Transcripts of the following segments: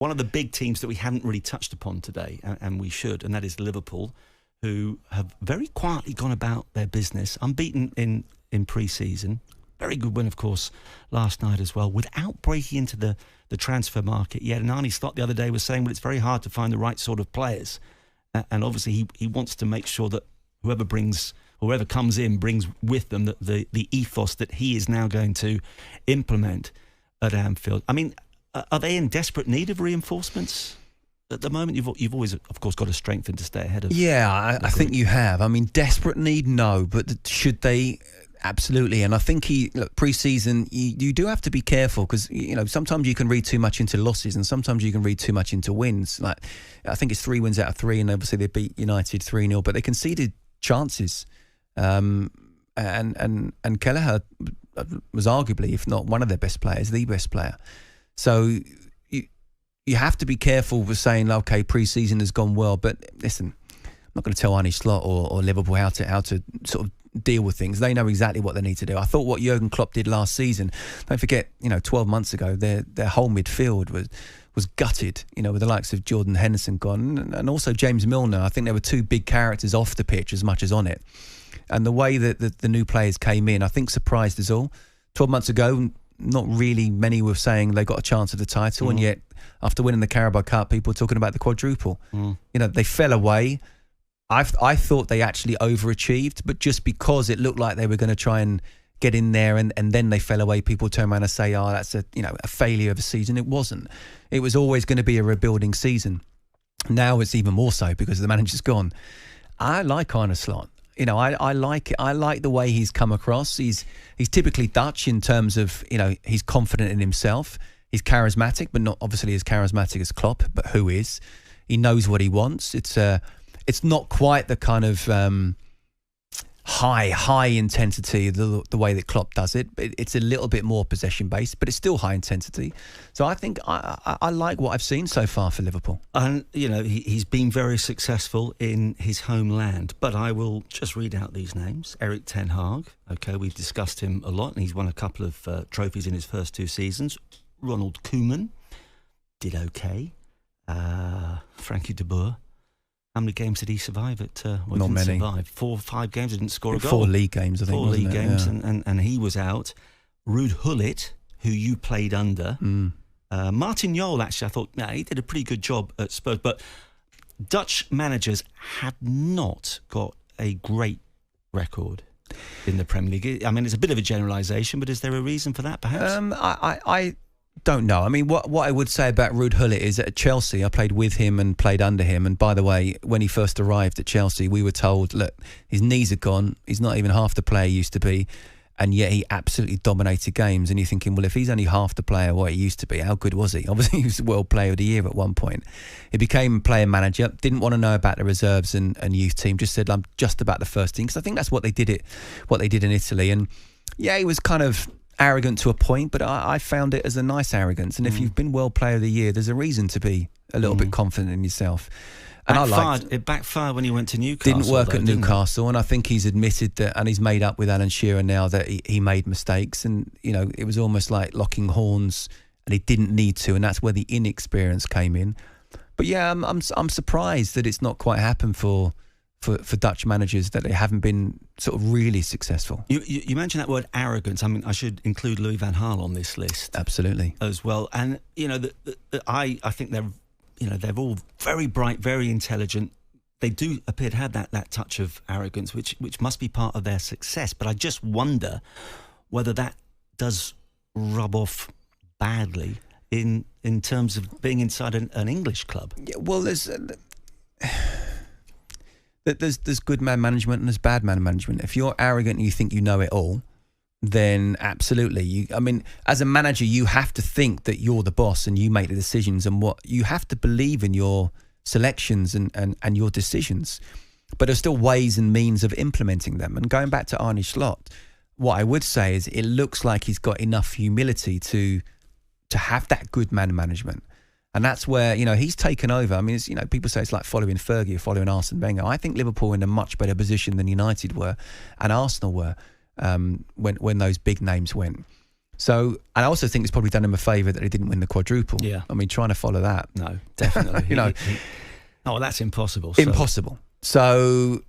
one of the big teams that we haven't really touched upon today, and we should, and that is Liverpool, who have very quietly gone about their business, unbeaten in pre-season. Very good win, of course, last night as well, without breaking into the transfer market yet. And Arne Slot the other day was saying, well, it's very hard to find the right sort of players. And obviously he wants to make sure that whoever comes in brings with them the ethos that he is now going to implement at Anfield. I mean, are they in desperate need of reinforcements at the moment? You've always, of course, got to strengthen to stay ahead of. Yeah, I think you have. I mean, desperate need, no, but should they? Absolutely. And I think pre-season, you do have to be careful because, sometimes you can read too much into losses and sometimes you can read too much into wins. Like, I think it's 3 wins out of 3 and obviously they beat United 3-0, but they conceded chances. And Kelleher was arguably, if not one of their best players, the best player. So you have to be careful with saying, okay, pre-season has gone well, but listen, I'm not going to tell Arne Slot or Liverpool how to sort of deal with things. They know exactly what they need to do. I thought what Jurgen Klopp did last season, don't forget, 12 months ago, their whole midfield was gutted, with the likes of Jordan Henderson gone and also James Milner. I think there were 2 big characters off the pitch as much as on it. And the way that the new players came in, I think surprised us all. 12 months ago, not really many were saying they got a chance at the title, and yet after winning the Carabao Cup, people were talking about the quadruple. They fell away. I thought they actually overachieved, but just because it looked like they were going to try and get in there and then they fell away, people turn around and say, oh, that's a failure of a season. It wasn't. It was always going to be a rebuilding season. Now it's even more so because the manager's gone. I like Arne Slot. I like it. I like the way he's come across. He's typically Dutch in terms of, he's confident in himself. He's charismatic, but not obviously as charismatic as Klopp, but who is. He knows what he wants. It's not quite the kind of high intensity, the way that Klopp does it. It's a little bit more possession based, but it's still high intensity. So I think I like what I've seen so far for Liverpool. And he's been very successful in his homeland. But I will just read out these names: Erik ten Hag. Okay, we've discussed him a lot, and he's won a couple of trophies in his first 2 seasons. Ronald Koeman did okay. Frankie de Boer. How many games did he survive at? Not many. Survive. 4 or 5 games. Didn't score a goal. 4 league games, I think. 4 league games, yeah. and he was out. Ruud Gullit, who you played under. Martin Jol, actually, I thought he did a pretty good job at Spurs. But Dutch managers have not got a great record in the Premier League. I mean, it's a bit of a generalisation, but is there a reason for that, perhaps? I don't know. I mean, what I would say about Ruud Gullit is that at Chelsea, I played with him and played under him. And by the way, when he first arrived at Chelsea, we were told, look, his knees are gone. He's not even half the player he used to be. And yet he absolutely dominated games. And you're thinking, well, if he's only half the player what he used to be, how good was he? Obviously, he was the World Player of the Year at one point. He became player manager, didn't want to know about the reserves and youth team, just said, I'm just about the first team. Because I think that's what they did in Italy. And yeah, he was kind of arrogant to a point, but I found it as a nice arrogance. And if you've been World Player of the Year, there's a reason to be a little bit confident in yourself. And it backfired when he went to Newcastle. Didn't work at Newcastle, and I think he's admitted that, and he's made up with Alan Shearer now that he made mistakes, and it was almost like locking horns, and he didn't need to, and that's where the inexperience came in. But yeah, I'm surprised that it's not quite happened for Dutch managers, that they haven't been sort of really successful. You mentioned that word arrogance. I mean, I should include Louis van Gaal on this list. Absolutely. As well. And, I think they're all very bright, very intelligent. They do appear to have that touch of arrogance, which must be part of their success. But I just wonder whether that does rub off badly in terms of being inside an English club. Yeah, well, there's good man management and there's bad man management. If you're arrogant and you think you know it all, then absolutely. As a manager, you have to think that you're the boss and you make the decisions, and what you have to believe in your selections and your decisions. But there's still ways and means of implementing them. And going back to Arne Slot, what I would say is it looks like he's got enough humility to have that good man management. And that's where, he's taken over. I mean, it's, people say it's like following Fergie or following Arsene Wenger. I think Liverpool are in a much better position than United were and Arsenal were when those big names went. So, and I also think it's probably done him a favour that he didn't win the quadruple. Yeah. I mean, trying to follow that. No, definitely. You know, that's impossible. Impossible. So,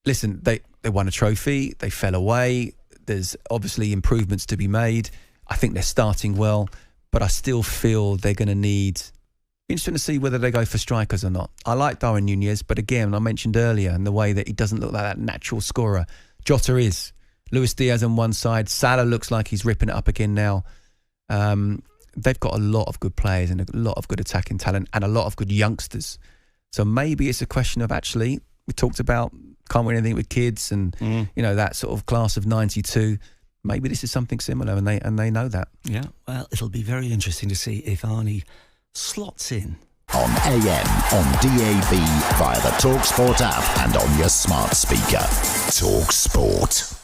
listen, they won a trophy. They fell away. There's obviously improvements to be made. I think they're starting well, but I still feel they're going to need... Interesting to see whether they go for strikers or not. I like Darwin Nunez, but again, I mentioned earlier in the way that he doesn't look like that natural scorer. Jota is. Luis Diaz on one side. Salah looks like he's ripping it up again now. They've got a lot of good players and a lot of good attacking talent and a lot of good youngsters. So maybe it's a question of actually, we talked about can't win anything with kids and you know, that sort of class of 92. Maybe this is something similar and they know that. Yeah, well, it'll be very interesting to see if Arne slots in. On AM, on DAB, via the talkSPORT app and on your smart speaker. talkSPORT.